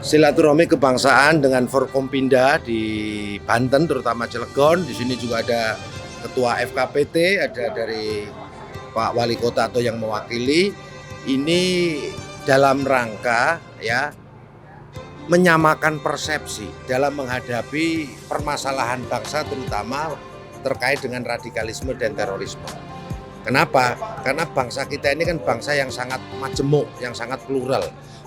silaturahmi kebangsaan dengan Forkompinda di Banten, terutama Cilegon. Di sini juga ada Ketua FKPT, ada dari Pak Wali Kota atau yang mewakili. Ini dalam rangka ya menyamakan persepsi dalam menghadapi permasalahan bangsa, terutama terkait dengan radikalisme dan terorisme. Kenapa? Karena bangsa kita ini kan bangsa yang sangat majemuk, yang sangat plural.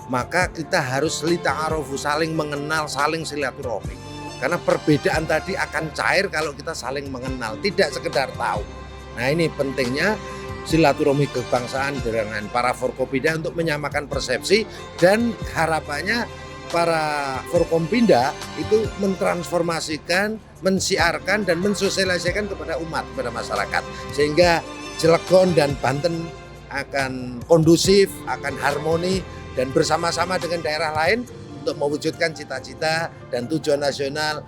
Maka kita harus lita'arufu, saling mengenal, saling silaturahmi. Karena perbedaan tadi akan cair kalau kita saling mengenal, tidak sekedar tahu. Nah, ini pentingnya silaturahmi kebangsaan dengan para Forkompinda untuk menyamakan persepsi, dan harapannya para Forkompinda itu mentransformasikan, mensiarkan dan mensosialisasikan kepada umat, kepada masyarakat, sehingga Cilegon dan Banten akan kondusif, akan harmoni, dan bersama-sama dengan daerah lain untuk mewujudkan cita-cita dan tujuan nasional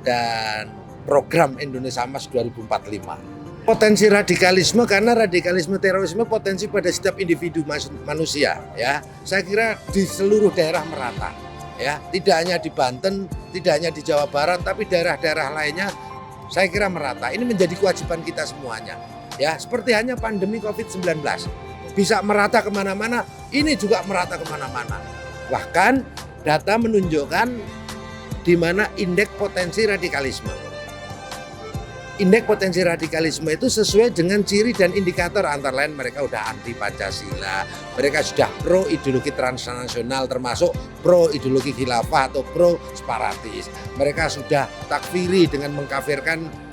dan program Indonesia Emas 2045. Potensi radikalisme, karena radikalisme terorisme potensi pada setiap individu manusia, ya. Saya kira di seluruh daerah merata, ya. Tidak hanya di Banten, tidak hanya di Jawa Barat, tapi daerah-daerah lainnya saya kira merata. Ini menjadi kewajiban kita semuanya. Ya, seperti hanya pandemi COVID-19 bisa merata kemana-mana, ini juga merata kemana-mana. Bahkan data menunjukkan di mana indeks potensi radikalisme. Indeks potensi radikalisme itu sesuai dengan ciri dan indikator, antara lain mereka sudah anti Pancasila, mereka sudah pro ideologi transnasional, termasuk pro ideologi khilafah atau pro separatis. Mereka sudah takfiri dengan mengkafirkan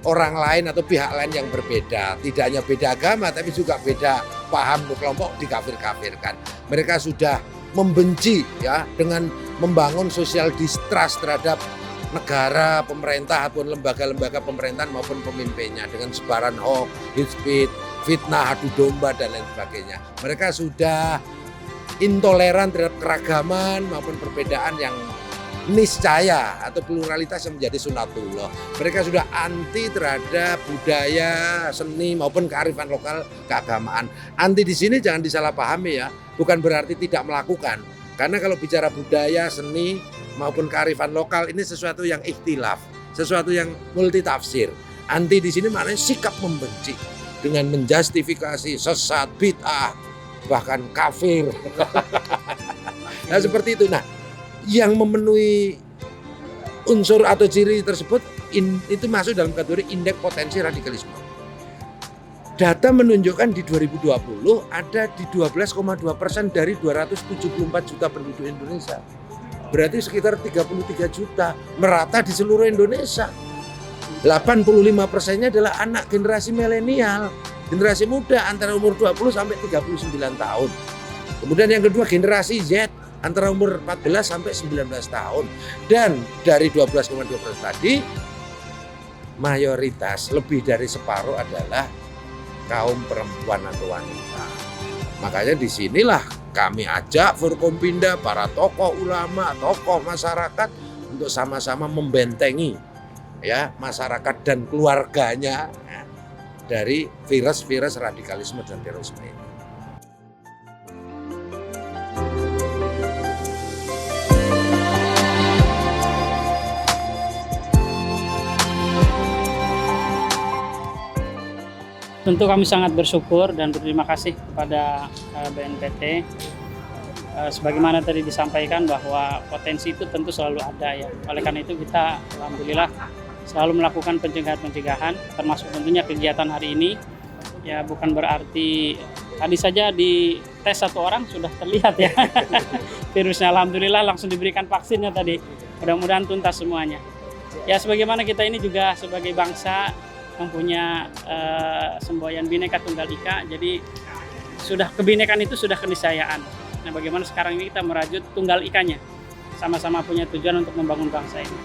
orang lain atau pihak lain yang berbeda, tidak hanya beda agama tapi juga beda paham kelompok dikafir-kafirkan. Mereka sudah membenci, ya, dengan membangun social distrust terhadap negara, pemerintah ataupun lembaga-lembaga pemerintahan maupun pemimpinnya dengan sebaran hoax, hate speech, fitnah, adu domba dan lain sebagainya. Mereka sudah intoleran terhadap keragaman maupun perbedaan yang niscaya atau pluralitas yang menjadi sunatullah. Mereka sudah anti terhadap budaya, seni maupun kearifan lokal, keagamaan. Anti di sini jangan disalahpahami, ya, bukan berarti tidak melakukan. Karena kalau bicara budaya, seni maupun kearifan lokal ini sesuatu yang ikhtilaf, sesuatu yang multitafsir. Anti di sini maknanya sikap membenci dengan menjustifikasi sesat, bid'ah, bahkan kafir. Nah, seperti itu. Nah, yang memenuhi unsur atau ciri tersebut itu masuk dalam kategori indeks potensi radikalisme. Data menunjukkan di 2020 ada di 12,2% dari 274 juta penduduk Indonesia. Berarti sekitar 33 juta, merata di seluruh Indonesia. 85%-nya adalah anak generasi milenial, generasi muda antara umur 20 sampai 39 tahun. Kemudian yang kedua generasi Z, antara umur 14 sampai 19 tahun. Dan dari 12,2% tadi, mayoritas lebih dari separuh adalah kaum perempuan atau wanita. Makanya disinilah kami ajak Forkompinda, para tokoh ulama, tokoh masyarakat untuk sama-sama membentengi, ya, masyarakat dan keluarganya, ya, dari virus-virus radikalisme dan terorisme ini. Tentu kami sangat bersyukur dan berterima kasih kepada BNPT. Sebagaimana tadi disampaikan bahwa potensi itu tentu selalu ada, ya. Oleh karena itu kita alhamdulillah selalu melakukan pencegahan, termasuk tentunya kegiatan hari ini. Ya, bukan berarti tadi saja di tes satu orang sudah terlihat, ya, virusnya. Alhamdulillah langsung diberikan vaksinnya tadi. Mudah-mudahan tuntas semuanya. Ya, sebagaimana kita ini juga sebagai bangsa mempunyai semboyan Bhinneka Tunggal Ika, jadi sudah kebinekaan itu sudah keniscayaan. Nah, bagaimana sekarang ini kita merajut Tunggal Ikanya, sama-sama punya tujuan untuk membangun bangsa ini.